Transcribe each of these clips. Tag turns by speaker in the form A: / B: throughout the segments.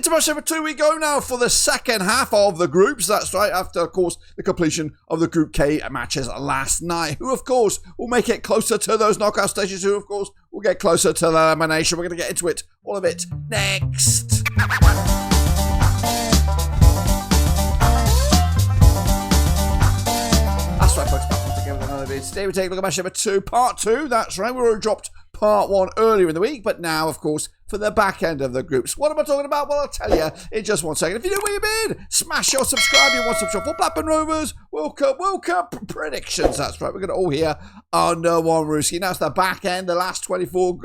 A: into match number 2 we go now for the second half of the groups. That's right, after, of course, the completion of the Group K matches last night. Who, of course, will make it closer to those knockout stages. Who, of course, will get closer to the elimination. We're going to get into it, all of it, next. That's right, folks. Back once again with another video. Today we take a look at match number 2, part 2. That's right, we already dropped part 1 earlier in the week, but now, of course, for the back end of the groups. What am I talking about? Well, I'll tell you in just 1 second. If you know where you've been, smash your subscribe. You want subscribe for Blackburn Rovers World Cup predictions. That's right. We're going to all hear under one Ruski. Now it's the back end, the last 24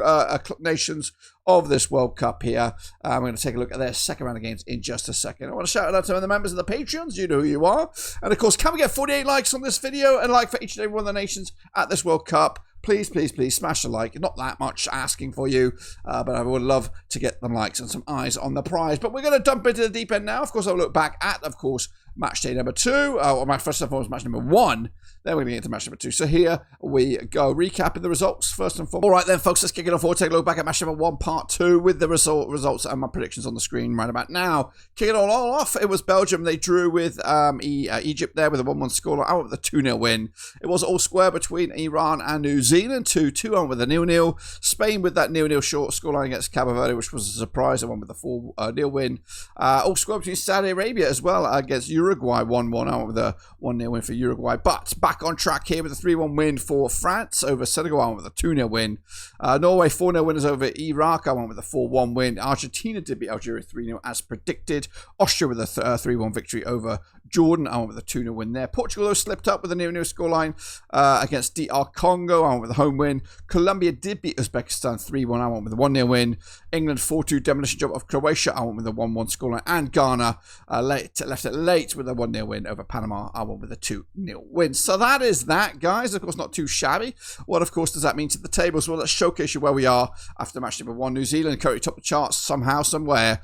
A: nations of this World Cup here. We're going to take a look at their second round of games in just a second. I want to shout out to the members of the Patreons. You know who you are. And of course, can we get 48 likes on this video and like for each and every one of the nations at this World Cup? Please, please, please smash a like. Not that much asking for you, but I would love to get them likes and some eyes on the prize. But we're going to dump into the deep end now. Of course, I'll look back at, of course, match day number 2, or my first and foremost match number 1. Then we're going to get into match number 2. So here we go, recapping the results first and foremost. All right then, folks, let's kick it off forward. Take a look back at match number 1, part 2, with the results and my predictions on the screen right about now. Kick it all off. It was Belgium. They drew with Egypt there with a 1-1 score out with a 2-0 win. It was all square between Iran and New Zealand. 2-2 on with a 0-0. Spain with that 0-0 short scoreline against Cabo Verde, which was a surprise. They won with a 4-0 win. All square between Saudi Arabia as well against Uruguay. 1-1 out with a 1-0 win for Uruguay. But back on track here with a 3-1 win for France over Senegal. I went with a 2-0 win. Norway 4-0 winners over Iraq. I went with a 4-1 win. Argentina did beat Algeria 3-0 as predicted. Austria with a 3-1 victory over Jordan. I went with a 2-0 win there. Portugal though slipped up with a 0-0 scoreline against DR Congo. I went with a home win. Colombia did beat Uzbekistan 3-1. I went with a 1-0 win. England 4-2 demolition job of Croatia. I went with a 1-1 scoreline. And Ghana left it late with a 1-0 win over Panama. I went with a 2-0 win. So that is that, guys. Of course, not too shabby. What, of course, does that mean to the tables? Well, let's showcase you where we are after match number 1. New Zealand currently top the charts somehow, somewhere,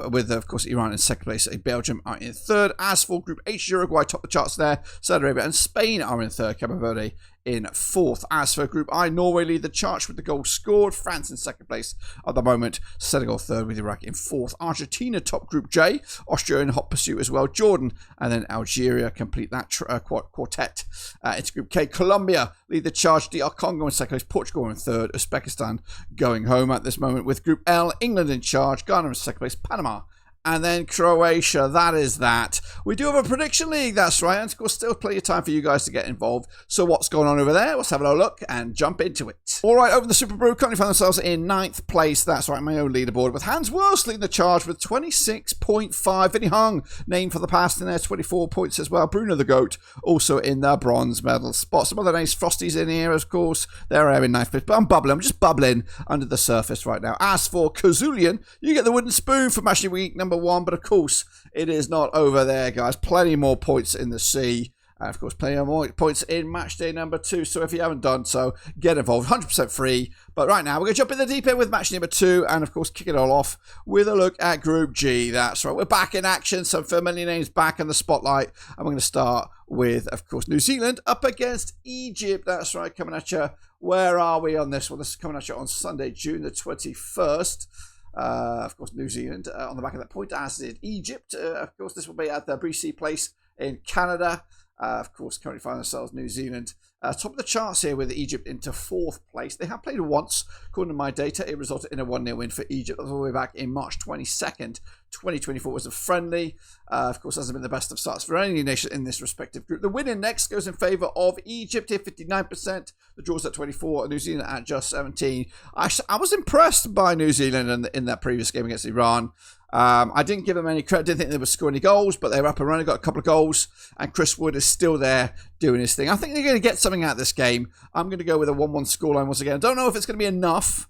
A: with, of course, Iran in second place. Belgium are in third. As for Group H, Uruguay top the charts there. Saudi Arabia and Spain are in third. Cabo Verde in fourth. As for Group I, Norway lead the charge with the goals scored. France in second place at the moment. Senegal third with Iraq in fourth. Argentina top Group J. Austria in hot pursuit as well. Jordan and then Algeria complete that quartet. It's Group K. Colombia lead the charge. DR Congo in second place. Portugal in third. Uzbekistan going home at this moment with Group L. England in charge. Ghana in second place. Panama and then Croatia. That is that. We do have a prediction league, that's right. And of course, still plenty of time for you guys to get involved. So what's going on over there? Let's have a look and jump into it. All right, over the Super Brew currently find themselves in 9th place. That's right, my own leaderboard, with Hans Worst leading the charge with 26.5. Vinny Hung, named for the past in there, 24 points as well. Bruno the Goat, also in the bronze medal spot. Some other names, Frosty's in here, of course. They're in 9th place. But I'm bubbling. I'm just bubbling under the surface right now. As for Kazulian, you get the wooden spoon for match week number 1, but of course it is not over there, guys. Plenty more points in the sea, and of course plenty more points in match day number 2. So if you haven't done so, get involved. 100% free. But right now we're going to jump in the deep end with match number 2, and of course kick it all off with a look at Group G. That's right, we're back in action. Some familiar names back in the spotlight, and we're going to start with, of course, New Zealand up against Egypt. That's right, coming at you. Where are we on this one? This is coming at you on Sunday, June the 21st. Of course, New Zealand on the back of that point, as did Egypt. Of course, this will be at the Bree place in Canada. Of course, currently find themselves New Zealand top of the charts here with Egypt into 4th place. They have played once, according to my data. It resulted in a 1-0 win for Egypt. That was all the way back in March 22nd, 2024. It was a friendly. Of course, hasn't been the best of starts for any nation in this respective group. The winning next goes in favour of Egypt here, 59%. The draw's at 24, New Zealand at just 17. I was impressed by New Zealand in that previous game against Iran. I didn't give them any credit. Didn't think they would score any goals, but they were up and running, got a couple of goals, and Chris Wood is still there doing his thing. I think they're going to get something out of this game. I'm going to go with a 1-1 scoreline once again. I don't know if it's going to be enough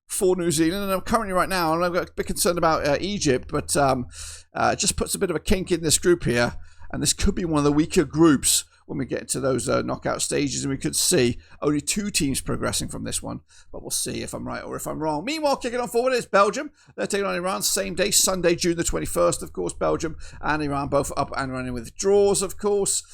A: for New Zealand, and I'm currently right now, I'm a bit concerned about Egypt, but it just puts a bit of a kink in this group here, and this could be one of the weaker groups when we get into those knockout stages, and we could see only 2 teams progressing from this one, but we'll see if I'm right or if I'm wrong. Meanwhile, kicking on forward is Belgium. They're taking on Iran same day, Sunday, June the 21st. Of course, Belgium and Iran both up and running with draws, of course.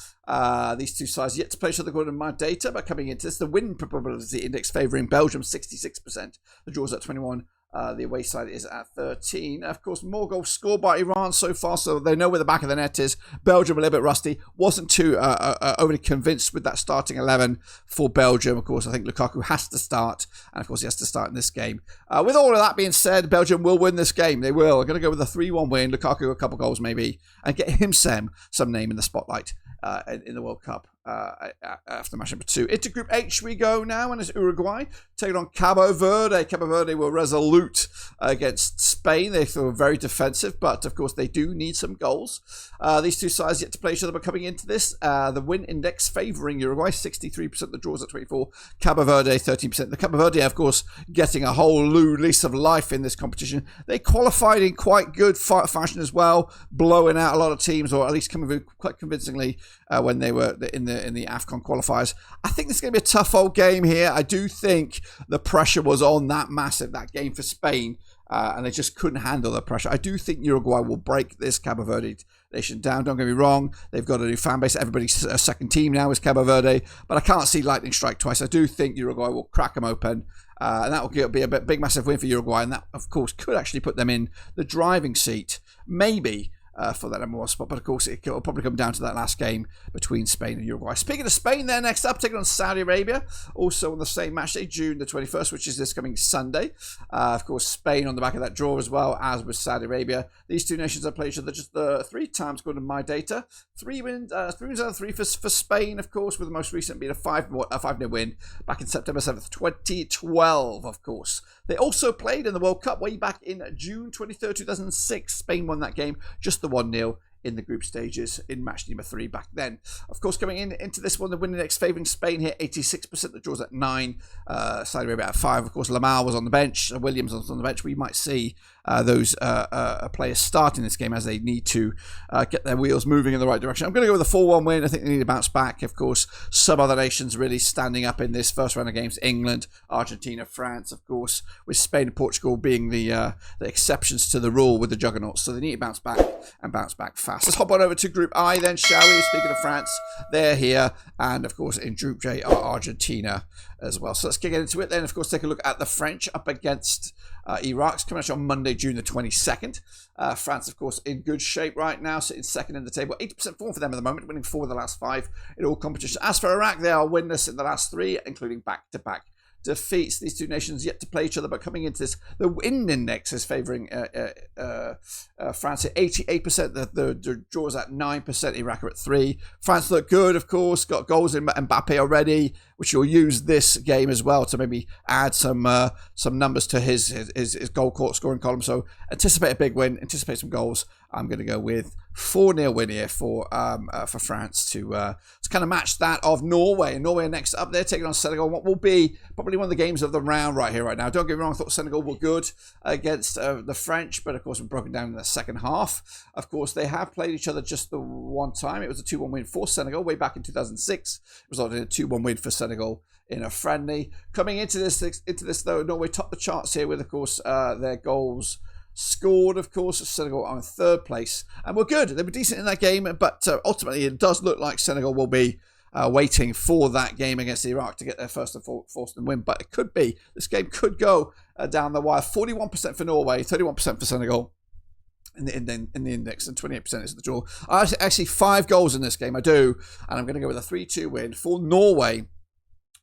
A: These two sides yet to play each other according to my data, but coming into this, the win probability index favouring Belgium 66%. The draws at 21 The away side is at 13. Of course, more goals scored by Iran so far, so they know where the back of the net is. Belgium a little bit rusty. Wasn't too overly convinced with that starting 11 for Belgium. Of course, I think Lukaku has to start, and of course, he has to start in this game. With all of that being said, Belgium will win this game. They will. I'm going to go with a 3-1 win. Lukaku a couple goals maybe, and get him some name in the spotlight in the World Cup. After match number 2. Into Group H we go now, and it's Uruguay taking on Cabo Verde. Cabo Verde were resolute against Spain. They were very defensive, but of course they do need some goals. These two sides yet to play each other, but coming into this, the win index favouring Uruguay, 63%, the draws at 24%, Cabo Verde 13%. The Cabo Verde, of course, getting a whole new lease of life in this competition. They qualified in quite good fashion as well, blowing out a lot of teams, or at least coming through quite convincingly when they were in the AFCON qualifiers. I think this is going to be a tough old game here. I do think the pressure was on that game for Spain, and they just couldn't handle the pressure. I do think Uruguay will break this Cabo Verde nation down. Don't get me wrong, they've got a new fan base. Everybody's second team now is Cabo Verde, but I can't see lightning strike twice. I do think Uruguay will crack them open, and that will be a big, massive win for Uruguay, and that, of course, could actually put them in the driving seat, maybe, for that number 1 spot. But of course, it will probably come down to that last game between Spain and Uruguay. Speaking of Spain, they're next up, taking on Saudi Arabia, also on the same match day, June the 21st, which is this coming Sunday. Of course, Spain on the back of that draw as well, as with Saudi Arabia. These two nations have played each other just 3 times, according to my data. 3 wins out of 3 for Spain, of course, with the most recent being a 5-0 win back in September 7th, 2012, of course. They also played in the World Cup way back in June 23rd, 2006. Spain won that game, just the 1-0 in the group stages in match number 3 back then. Of course, coming into this one, the winning index favouring Spain here, 86%. The draws at 9. Saudi Arabia at 5. Of course, Lamar was on the bench. Williams was on the bench. We might see those players starting this game as they need to get their wheels moving in the right direction. I'm going to go with a 4-1 win. I think they need to bounce back. Of course, some other nations really standing up in this first round of games. England, Argentina, France, of course, with Spain and Portugal being the exceptions to the rule with the juggernauts. So they need to bounce back and bounce back fast. Let's hop on over to Group I then, shall we? Speaking of France, they're here. And, of course, in Group J are Argentina as well. So let's get into it then. Of course, take a look at the French up against Iraq. It's coming out on Monday, June the 22nd. France, of course, in good shape right now, sitting second in the table. 80% form for them at the moment, winning 4 of the last 5 in all competitions. As for Iraq, they are winless in the last 3, including back-to-back defeats. These two nations yet to play each other, but coming into this, the win index is favouring France at 88%. The draws at 9%. Iraq are at 3. France look good, of course. Got goals in Mbappe already, which you'll use this game as well to maybe add some numbers to his goal scoring column. So anticipate a big win. Anticipate some goals. I'm going to go with 4-0 win here for France to kind of match that of Norway. And Norway are next up. They're taking on Senegal. What will be probably one of the games of the round right here, right now. Don't get me wrong. I thought Senegal were good against the French, but of course we're broken down in the second half. Of course, they have played each other just the one time. It was a 2-1 win for Senegal way back in 2006. It resulted in a 2-1 win for Senegal in a friendly. Coming into this though, Norway topped the charts here with, of course, their goals scored, of course. Senegal are in 3rd place, and we're good. They were decent in that game, but ultimately it does look like Senegal will be waiting for that game against Iraq to get their first and fourth win. But it could be, this game could go down the wire. 41% for Norway, 31% for Senegal in the index, and 28% is the draw. I actually 5 goals in this game, I do, and I'm going to go with a 3-2 win for Norway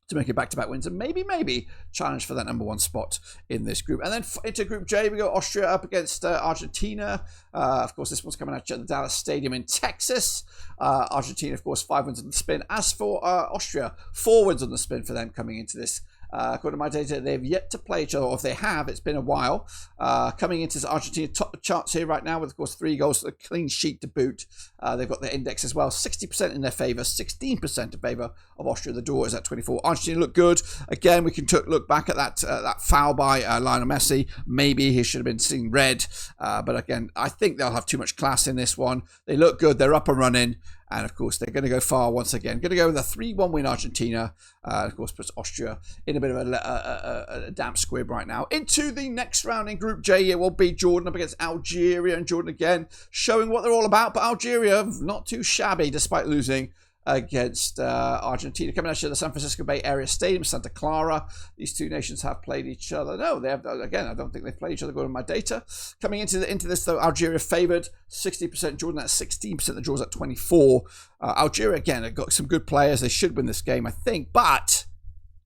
A: to make it back-to-back wins and maybe challenge for that number 1 spot in this group. And then into Group J, we go Austria up against Argentina. Of course, this one's coming out at the Dallas Stadium in Texas. Argentina, of course, 5 wins on the spin. As for Austria, 4 wins on the spin for them coming into this. According to my data, they've yet to play each other, or if they have, it's been a while. Coming into this, Argentina top the charts here right now with, of course, 3 goals, a clean sheet to boot. They've got their index as well, 60% in their favour, 16% in favour of Austria. The draw is at 24. Argentina look good. Again, we can look back at that foul by Lionel Messi. Maybe he should have been seen red. But again, I think they'll have too much class in this one. They look good. They're up and running. And, of course, they're going to go far once again. Going to go with a 3-1 win Argentina. Of course, puts Austria in a bit of a damp squib right now. Into the next round in Group J, it will be Jordan up against Algeria. And Jordan, again, showing what they're all about. But Algeria, not too shabby, despite losing against Argentina. Coming out of the San Francisco Bay Area Stadium, Santa Clara. These two nations have played each other. No, they have. Again, I don't think they've played each other. Going to my data. Coming into this though, Algeria favoured 60%. Jordan at 16%. The draws at 24. Algeria again have got some good players. They should win this game, I think, but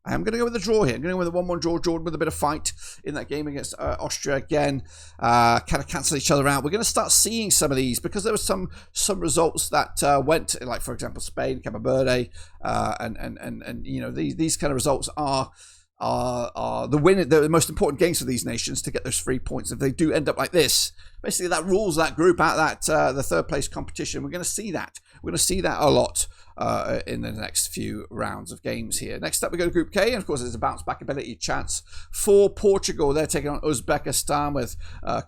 A: I am going to go with the draw here. I'm going to go with a 1-1 draw. Jordan with a bit of fight in that game against Austria again. Kind of cancel each other out. We're going to start seeing some of these because there were some results that went, like for example Spain, Cabo Verde, and you know these kind of results are the most important games for these nations to get those 3 points. If they do end up like this, basically that rules that group out, that the third place competition. We're going to see that. We're going to see that a lot in the next few rounds of games here. Next up, we go to Group K, and of course, there's a bounce back ability chance for Portugal. They're taking on Uzbekistan, with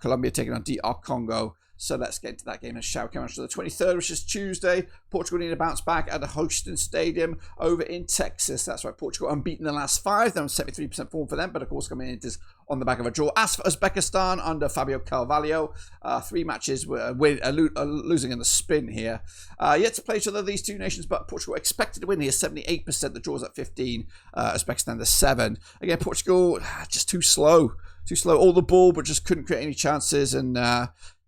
A: Colombia taking on DR Congo. So let's get into that game and shall we come on to the 23rd, which is Tuesday. Portugal need a bounce back at the Houston Stadium over in Texas. That's right, Portugal unbeaten the last 5. They're on 73% form for them, but of course coming in is on the back of a draw. As for Uzbekistan, under Fabio Carvalho, 3 matches were losing in the spin here. Yet to play each other, these two nations, but Portugal expected to win here, 78%. The draw's at 15. Uzbekistan the 7. Again, Portugal just too slow. All the ball, but just couldn't create any chances, and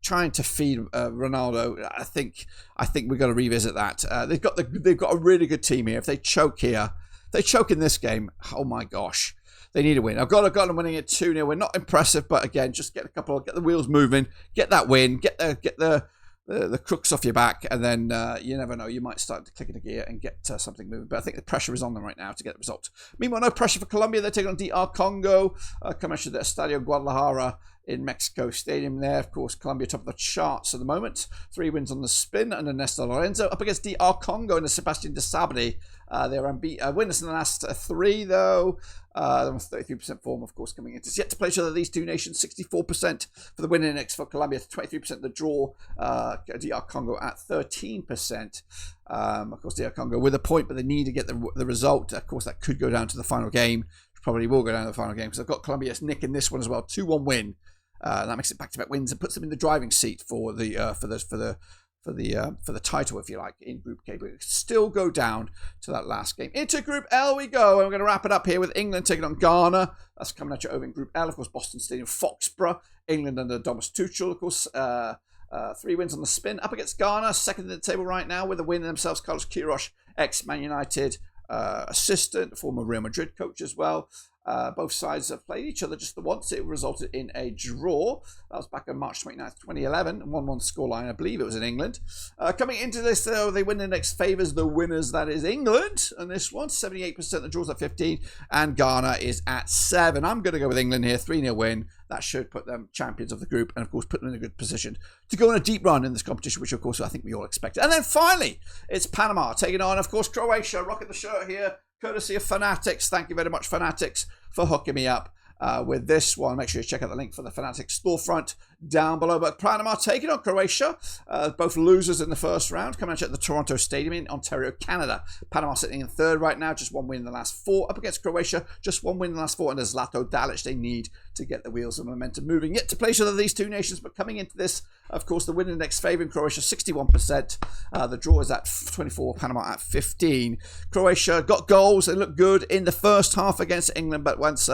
A: trying to feed Ronaldo. I think we've got to revisit that. They've got a really good team here. If they choke here, if they choke in this game, oh my gosh, they need a win. I've got them winning it 2-0. We're not impressive, but again, just get the wheels moving, get that win, get the crooks off your back, and then you never know, you might start to click in a gear and get something moving. But I think the pressure is on them right now to get the result. Meanwhile, no pressure for Colombia. They're taking on DR Congo. Coming to the Estadio Guadalajara in Mexico Stadium there. Of course, Colombia top of the charts at the moment. 3 wins on the spin under Néstor Lorenzo. Up against DR Congo and the Sebastian de Sabre. They're unbeaten. Winners in the last 3, though. They're on 33% form, of course, coming into. It's yet to play each other, these two nations. 64% for the winning index for Colombia, 23% the draw. DR Congo at 13%. Of course, DR Congo with a point, but they need to get the result. Of course, that could go down to the final game. Probably will go down to the final game because I've got Colombia nicking this one as well. 2-1 win. That makes it back-to-back wins and puts them in the driving seat for the title, if you like, in Group K. But it could still go down to that last game. Into Group L we go, and we're going to wrap it up here with England taking on Ghana. That's coming at you over in Group L. Of course, Boston Stadium, Foxborough. England under Thomas Tuchel, of course. 3 wins on the spin. Up against Ghana, second in the table right now with a win themselves. Carlos Queiroz, ex-Man United assistant, former Real Madrid coach as well. Both sides have played each other just the once. It resulted in a draw. That was back on March 29th, 2011. 1-1 scoreline, I believe it was in England. Coming into this, though, they win the next favours the winners, that is England. And this one, 78%, the draw's at 15. And Ghana is at 7. I'm going to go with England here, 3-0 win. That should put them champions of the group and, of course, put them in a good position to go on a deep run in this competition, which, of course, I think we all expected. And then finally, it's Panama taking on, of course, Croatia. Rocking the shirt here, courtesy of Fanatics. Thank you very much, Fanatics, for hooking me up with this one. Make sure you check out the link for the Fanatics storefront down below. But Panama taking on Croatia, both losers in the first round, coming at the Toronto Stadium in Ontario, Canada. Panama sitting in 3rd right now, just 1 win in the last 4. Up against Croatia, just 1 win in the last 4, and there's Zlato Dalic they need to get the wheels of momentum moving. Yet to play each other, these two nations, but coming into this, of course, the win index favouring Croatia, 61%. The draw is at 24, Panama at 15. Croatia got goals. They looked good in the first half against England, but once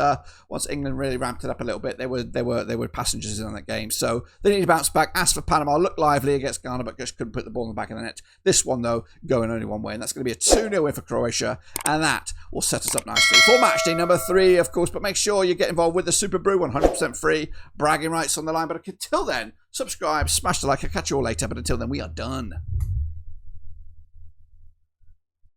A: England really ramped it up a little bit, they were passengers in on that game. So they need to bounce back. As for Panama, looked lively against Ghana, but just couldn't put the ball in the back of the net. This one, though, going only 1 way, and that's going to be a 2-0 win for Croatia, and that will set us up nicely for matchday number 3, of course. But make sure you get involved with the Super Brew, 100% free, bragging rights on the line. But until then, subscribe, smash the like. I'll catch you all later, but until then, we are done.